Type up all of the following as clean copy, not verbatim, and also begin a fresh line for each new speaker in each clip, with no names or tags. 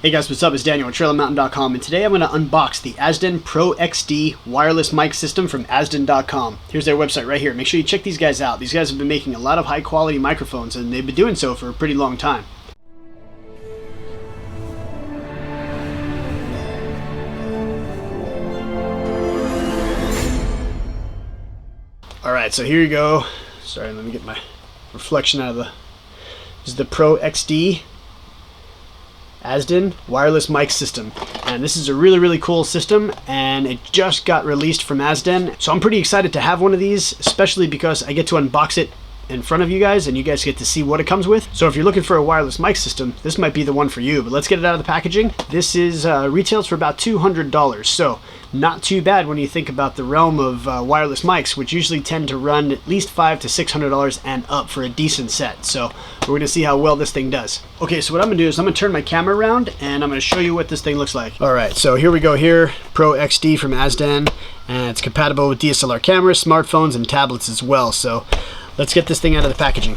Hey guys, what's up? It's Daniel at TrailOfMountain.com, and today I'm going to unbox the Azden Pro XD wireless mic system from Azden.com. Here's their website right here. Make sure you check these guys out. These guys have been making a lot of high quality microphones, and they've been doing so for a pretty long time. Alright, so here you go. Sorry, let me get my reflection out of the... This is the Pro XD Azden wireless mic system, and this is a really cool system, and it just got released from Azden, so I'm pretty excited to have one of these, especially because I get to unbox it in front of you guys and you guys get to see what it comes with. So if you're looking for a wireless mic system, this might be the one for you. But let's get it out of the packaging. This is retails for about $200, so not too bad when you think about the realm of wireless mics, which usually tend to run at least $500 to $600 and up for a decent set. So we're going to see how well this thing does. Okay, so what I'm going to do is I'm going to turn my camera around and I'm going to show you what this thing looks like. Alright, so here we go here. Pro XD from Azden, and it's compatible with DSLR cameras, smartphones, and tablets as well. So let's get this thing out of the packaging.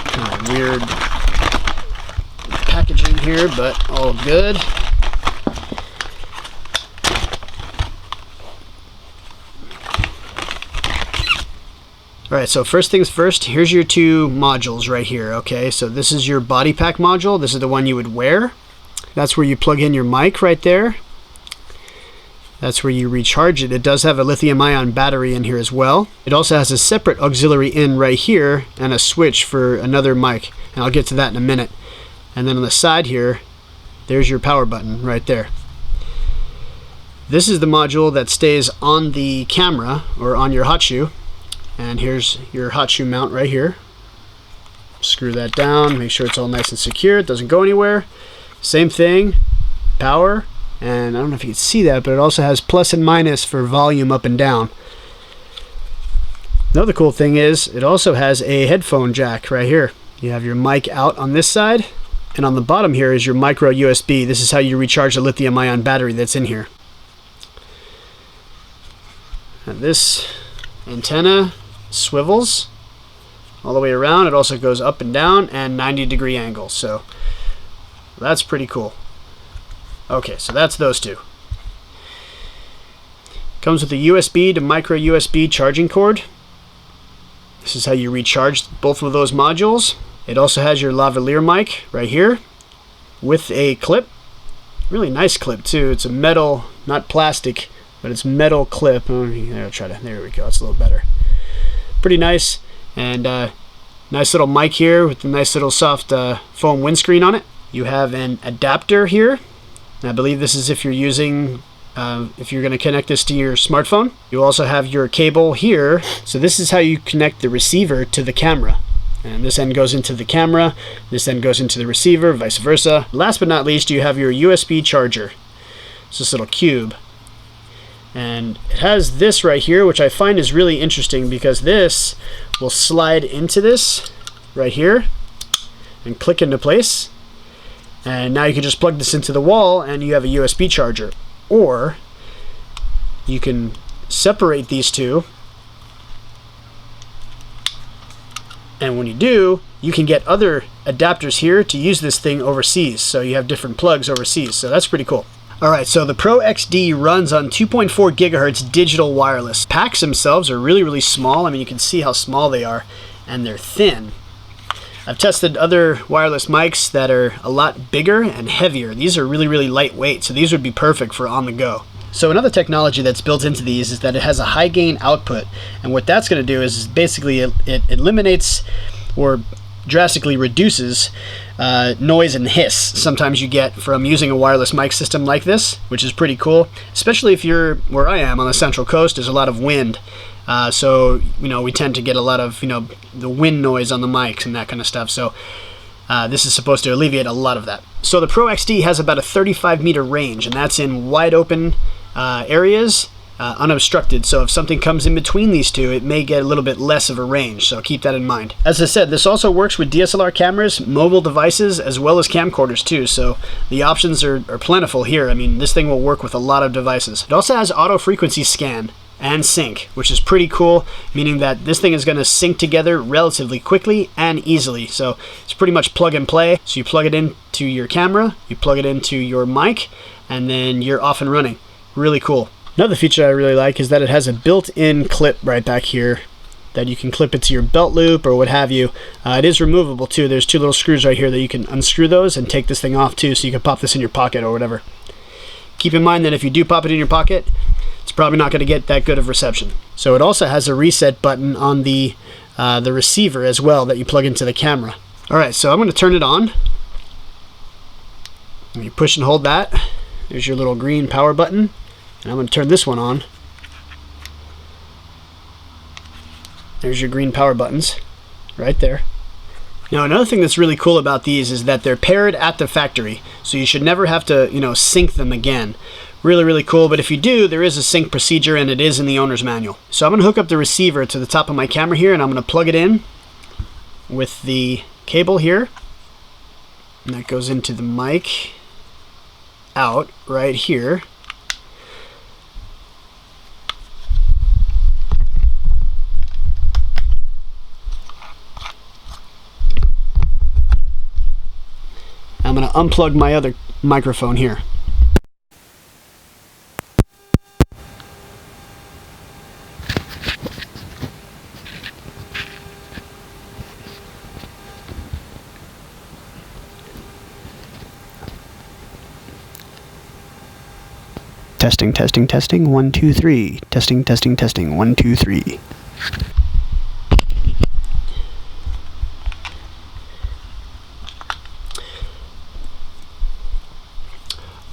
Kind of weird packaging here, but all good. Alright, so first things first, here's your two modules right here, okay? So this is your body pack module. This is the one you would wear. That's where you plug in your mic right there. That's where you recharge it. It does have a lithium-ion battery in here as well. It also has a separate auxiliary in right here and a switch for another mic, and I'll get to that in a minute. And then on the side here, there's your power button right there. This is the module that stays on the camera or on your hot shoe. And here's your hot shoe mount right here. Screw that down, make sure it's all nice and secure, it doesn't go anywhere. Same thing, power, and I don't know if you can see that, but it also has plus and minus for volume up and down. Another cool thing is it also has a headphone jack right here. You have your mic out on this side, and on the bottom here is your micro USB. This is how you recharge the lithium-ion battery that's in here. And this antenna swivels all the way around. It also goes up and down and 90-degree angle, so that's pretty cool. Okay, so that's those two. Comes with a USB to micro USB charging cord. This is how you recharge both of those modules. It also has your lavalier mic right here with a clip. Really nice clip too. It's a metal, not plastic, but it's metal clip. Oh, there we go, it's a little better. Pretty nice, and nice little mic here with a nice little soft foam windscreen on it. You have an adapter here. I believe this is if you're using, if you're going to connect this to your smartphone. You also have your cable here. So this is how you connect the receiver to the camera. And this end goes into the camera, this end goes into the receiver, vice versa. Last but not least, you have your USB charger. It's this little cube. And it has this right here, which I find is really interesting because this will slide into this right here and click into place. And now you can just plug this into the wall and you have a USB charger. Or you can separate these two. And when you do, you can get other adapters here to use this thing overseas. So you have different plugs overseas. So that's pretty cool. Alright, so the Pro XD runs on 2.4 gigahertz digital wireless. Packs themselves are really small. I mean, you can see how small they are, and they're thin. I've tested other wireless mics that are a lot bigger and heavier. These are really lightweight, so these would be perfect for on the go. So another technology that's built into these is that it has a high gain output, and what that's going to do is basically it eliminates or drastically reduces noise and hiss sometimes you get from using a wireless mic system like this, which is pretty cool, especially if you're where I am on the Central Coast. There's a lot of wind, so we tend to get a lot of the wind noise on the mics and that kind of stuff. So this is supposed to alleviate a lot of that. So the Pro XD has about a 35-meter range, and that's in wide open areas, unobstructed. So if something comes in between these two, it may get a little bit less of a range, so keep that in mind. As I said, this also works with DSLR cameras, mobile devices, as well as camcorders too, so the options are plentiful here. I mean, this thing will work with a lot of devices. It also has auto frequency scan, and sync, which is pretty cool, meaning that this thing is going to sync together relatively quickly and easily. So it's pretty much plug and play. So you plug it into your camera, you plug it into your mic, and then you're off and running. Really cool. Another feature I really like is that it has a built-in clip right back here that you can clip it to your belt loop or what have you. It is removable too. There's two little screws right here that you can unscrew those and take this thing off too, so you can pop this in your pocket or whatever. Keep in mind that if you do pop it in your pocket, it's probably not going to get that good of reception. So it also has a reset button on the receiver as well that you plug into the camera. Alright, so I'm going to turn it on. You push and hold that. There's your little green power button. And I'm going to turn this one on. There's your green power buttons right there. Now another thing that's really cool about these is that they're paired at the factory, so you should never have to, sync them again. Really, really cool, but if you do, there is a sync procedure and it is in the owner's manual. So I'm going to hook up the receiver to the top of my camera here, and I'm going to plug it in with the cable here. And that goes into the mic out right here. I'm going to unplug my other microphone here. Testing, testing, testing, 1, 2, 3. Testing, testing, testing, 1, 2, 3.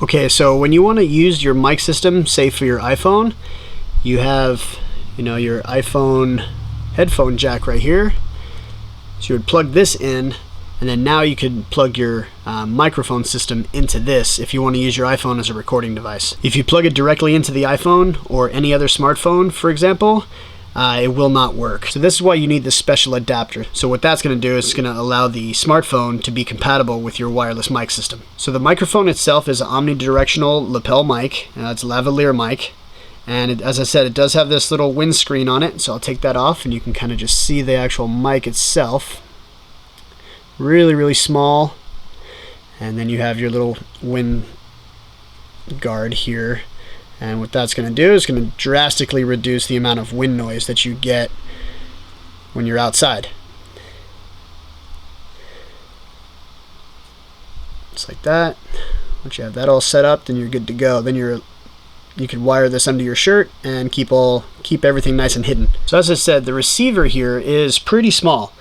Okay, so when you want to use your mic system, say for your iPhone, you have, your iPhone headphone jack right here. So you would plug this in, and then now you could plug your microphone system into this if you want to use your iPhone as a recording device. If you plug it directly into the iPhone or any other smartphone, for example, it will not work. So this is why you need this special adapter. So what that's going to do is it's going to allow the smartphone to be compatible with your wireless mic system. So the microphone itself is an omnidirectional lapel mic. It's a lavalier mic. And as I said, it does have this little windscreen on it. So I'll take that off and you can kind of just see the actual mic itself. Really, really small. And then you have your little wind guard here. And what that's going to do is going to drastically reduce the amount of wind noise that you get when you're outside. Just like that. Once you have that all set up, then you're good to go. Then you can wire this under your shirt and keep everything nice and hidden. So as I said, the receiver here is pretty small.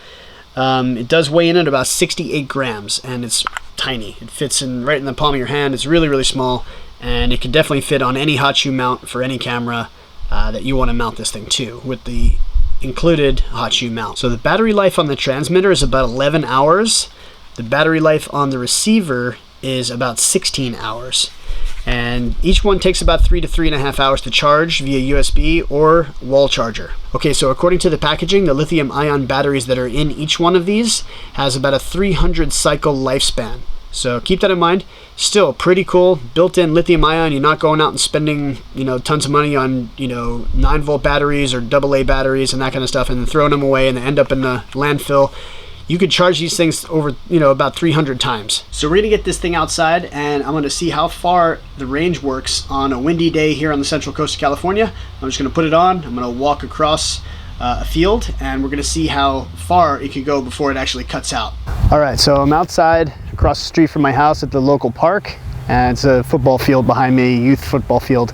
It does weigh in at about 68 grams, and it's tiny. It fits in right in the palm of your hand. It's really, really small. And it can definitely fit on any hot shoe mount for any camera that you want to mount this thing to with the included hot shoe mount. So the battery life on the transmitter is about 11 hours. The battery life on the receiver is about 16 hours. And each one takes about 3 to 3.5 hours to charge via USB or wall charger. Okay, so according to the packaging, the lithium ion batteries that are in each one of these has about a 300 cycle lifespan. So keep that in mind. Still pretty cool. Built-in lithium ion. You're not going out and spending, tons of money on, 9-volt batteries or AA batteries and that kind of stuff and then throwing them away and they end up in the landfill. You could charge these things over, about 300 times. So we're gonna get this thing outside and I'm gonna see how far the range works on a windy day here on the central coast of California. I'm just gonna put it on. I'm gonna walk across a field and we're gonna see how far it could go before it actually cuts out. All right, so I'm outside across the street from my house at the local park, and it's a football field behind me, youth football field.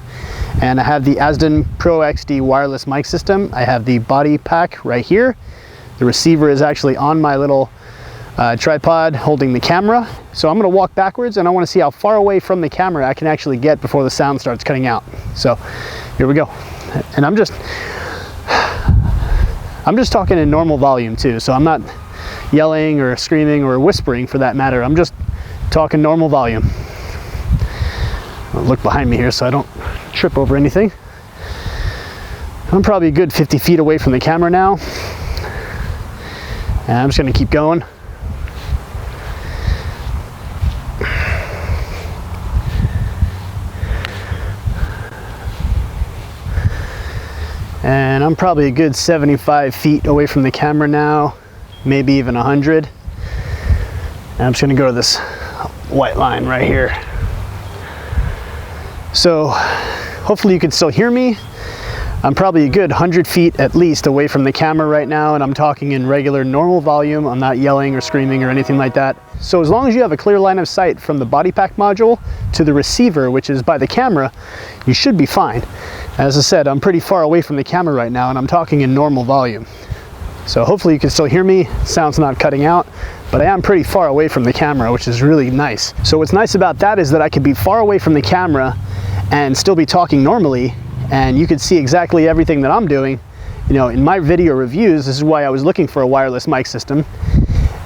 And I have the Azden Pro XD wireless mic system. I have the body pack right here. The receiver is actually on my little tripod holding the camera. So I'm gonna walk backwards and I wanna see how far away from the camera I can actually get before the sound starts cutting out. So here we go. And I'm just talking in normal volume too, so I'm not yelling or screaming or whispering for that matter. I'm just talking normal volume. I'll look behind me here so I don't trip over anything. I'm probably a good 50 feet away from the camera now. And I'm just gonna keep going. And I'm probably a good 75 feet away from the camera now, maybe even 100. And I'm just gonna go to this white line right here. So hopefully you can still hear me. I'm probably a good 100 feet at least away from the camera right now, and I'm talking in regular normal volume. I'm not yelling or screaming or anything like that. So as long as you have a clear line of sight from the body pack module to the receiver, which is by the camera, you should be fine. As I said, I'm pretty far away from the camera right now, and I'm talking in normal volume. So hopefully you can still hear me. Sound's not cutting out, but I am pretty far away from the camera, which is really nice. So what's nice about that is that I could be far away from the camera and still be talking normally, and you can see exactly everything that I'm doing. You know, in my video reviews, this is why I was looking for a wireless mic system,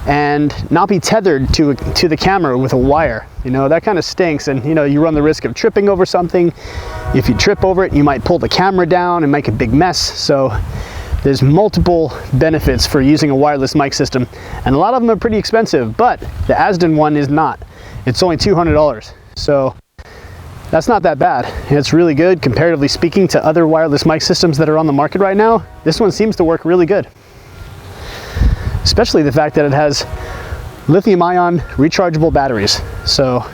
and not be tethered to the camera with a wire. You know, that kind of stinks, and you know, you run the risk of tripping over something. If you trip over it, you might pull the camera down and make a big mess. So there's multiple benefits for using a wireless mic system, and a lot of them are pretty expensive, but the Azden one is not. It's only $200. So that's not that bad. It's really good, comparatively speaking, to other wireless mic systems that are on the market right now. This one seems to work really good. Especially the fact that it has lithium-ion rechargeable batteries. So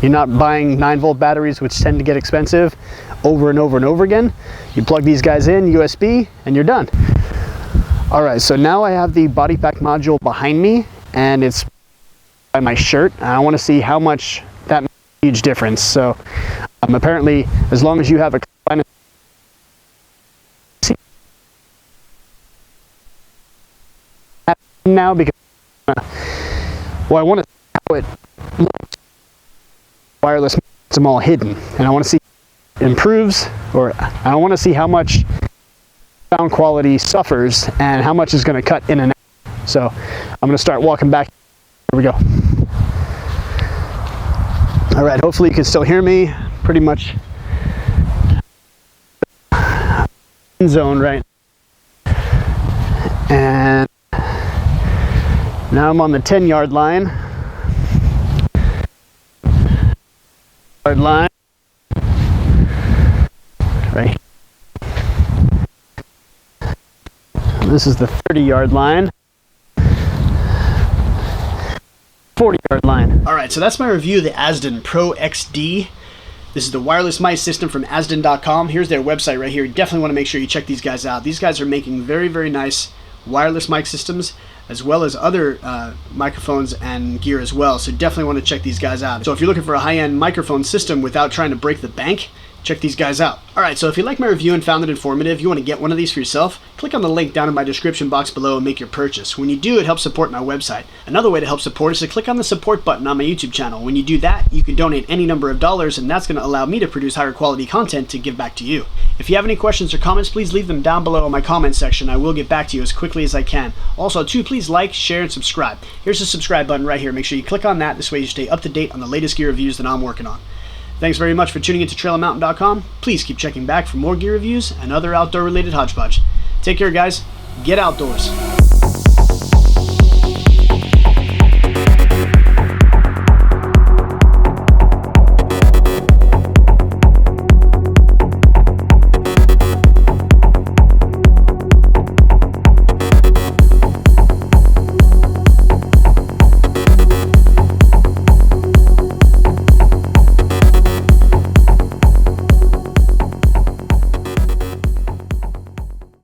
you're not buying 9-volt batteries, which tend to get expensive, over and over and over again. You plug these guys in, USB, and you're done. All right, so now I have the body pack module behind me, and it's by my shirt. And I want to see how much that makes a huge difference. So apparently, as long as you have a now, because well, I want to see how it looks wireless. It's all hidden, and I want to see if it improves, or I want to see how much sound quality suffers and how much is going to cut in and out. So I'm going to start walking back. Here we go. All right, hopefully you can still hear me. Pretty much in zone right now. And now I'm on the 10-yard line. Yard line. Right. This is the 30-yard line. 40-yard line. All right, so that's my review of the Azden Pro XD. This is the wireless mic system from Azden.com. Here's their website right here. You definitely want to make sure you check these guys out. These guys are making very, very nice wireless mic systems, as well as other microphones and gear as well. So definitely want to check these guys out. So if you're looking for a high-end microphone system without trying to break the bank, check these guys out. All right, so if you like my review and found it informative, you want to get one of these for yourself, click on the link down in my description box below and make your purchase. When you do, it helps support my website. Another way to help support is to click on the support button on my YouTube channel. When you do that, you can donate any number of dollars, and that's going to allow me to produce higher quality content to give back to you. If you have any questions or comments, please leave them down below in my comment section. I will get back to you as quickly as I can. Also, too, please like, share, and subscribe. Here's the subscribe button right here. Make sure you click on that. This way you stay up to date on the latest gear reviews that I'm working on. Thanks very much for tuning into TrailOfMountain.com. Please keep checking back for more gear reviews and other outdoor related hodgepodge. Take care, guys. Get outdoors.